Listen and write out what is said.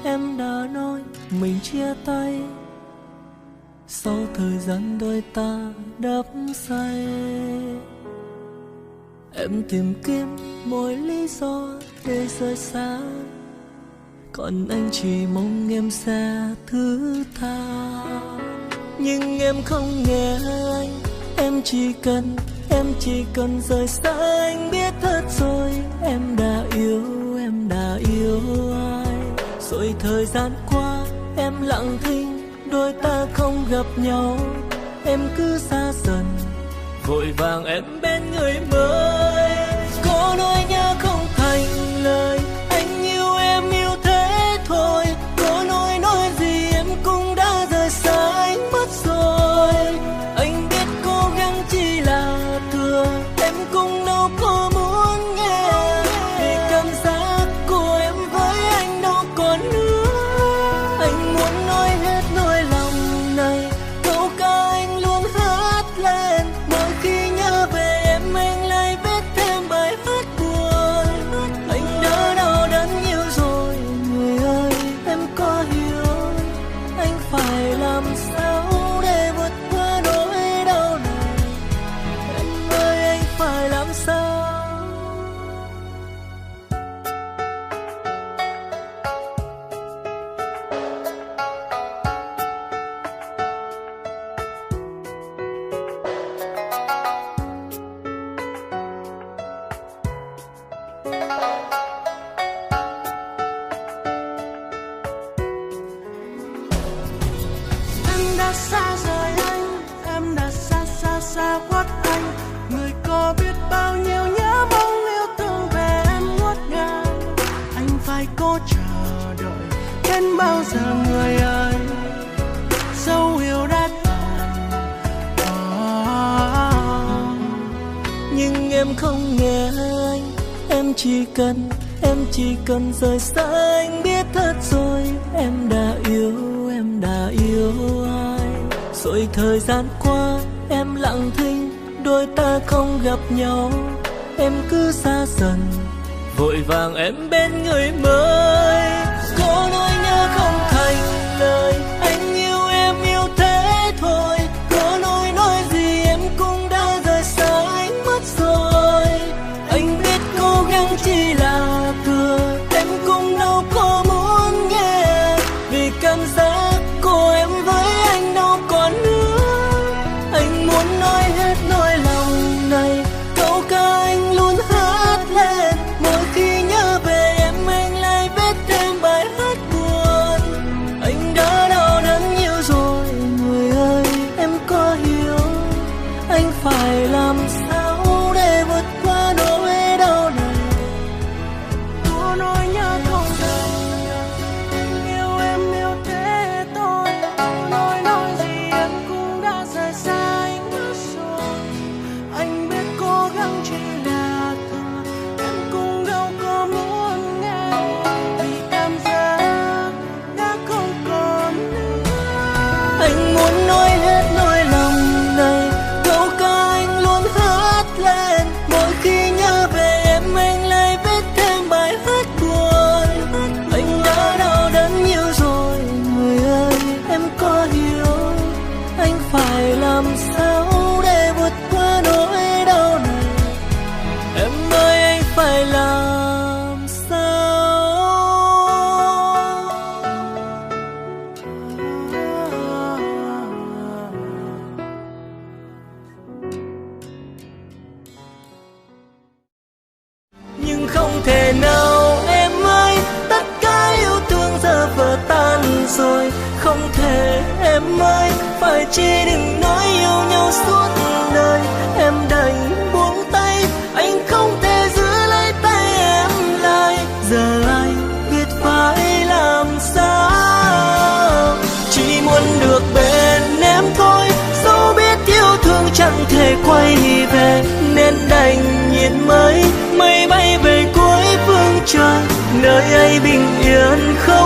em đã nói mình chia tay. Sau thời gian đôi ta đắp say, em tìm kiếm mỗi lý do để rời xa, còn anh chỉ mong em sẽ thứ tha. Nhưng em không nghe anh, em chỉ cần rời xa anh. Biết hết rồi, em đã yêu ai. Rồi thời gian qua em lặng thinh, đôi ta không gặp nhau. Em cứ xa dần, vội vàng em bên người mới. Có nói nhớ không thành lời, anh yêu em yêu thế thôi. Có nói gì em cũng đã rời xa anh mất rồi. Anh biết cố gắng chỉ là thừa, em cũng đâu có muốn nghe. Vì cảm giác của em với anh đâu còn nữa. Anh muốn nói hết nỗi lòng này, câu ca anh luôn hát lên. Mỗi khi nhớ về em anh lại viết thêm bài hát buồn. Anh đã đau đớn nhiều rồi, người ơi em có hiểu anh phải làm sao để vượt qua nỗi đau này. Em ơi anh phải làm sao? Em đã xa rời anh, em đã xa khuất anh. Người có biết bao nhiêu nhớ mong yêu thương về em ngút ngàn. Anh phải cố chờ đợi đến bao giờ người ơi, dấu yêu đã tàn. Nhưng em không nghe anh, em chỉ cần rời xa anh. Biết hết rồi, em đã yêu ai. Rồi thời gian qua em lặng thinh, đôi ta không gặp nhau. Em cứ xa dần, vội vàng em bên người mới. Có nói nhớ không thành lời, anh yêu em yêu thế thôi. Có nói gì em cũng đã rời xa anh mất rồi. Anh biết cố gắng chỉ là thừa, em cũng đâu có muốn nghe. Vì cảm giác của em với anh đâu còn nữa. Anh muốn nói hết nỗi lòng này, câu ca anh luôn hát lên. Mỗi khi nhớ về em anh lại viết thêm bài hát buồn. Anh đã đau đớn nhiều rồi, người ơi em có hiểu anh phải làm sao để vượt qua nỗi đau này. Có nói nhớ không thành, anh yêu em yêu thế thôi. Nói gì em cũng đã rời xa anh mất rồi. Anh biết cố gắng chỉ là thừa, em cũng đâu có muốn nghe. Vì cảm giác đã không còn nữa. Anh muốn nói hết nỗi lòng này, câu ca anh luôn hát lên. Mỗi khi nhớ về em anh lại viết thêm bài hát buồn. Anh đã đau đớn nhiều rồi, người ơi em có hiểu anh phải làm sao để vượt qua nỗi đau này. Em ơi anh phải làm sao? Nhưng không thể nào em ơi, tất cả yêu thương giờ vỡ tan rồi. Không thể em ơi, phải chi đừng nói yêu nhau suốt đời. Em đành buông tay, anh không thể giữ lấy tay em lại. Giờ anh biết phải làm sao, chỉ muốn được bên em thôi. Dẫu biết yêu thương chẳng thể quay về, nên đành nhìn mây bay về cuối phương trời. Nơi ấy bình yên không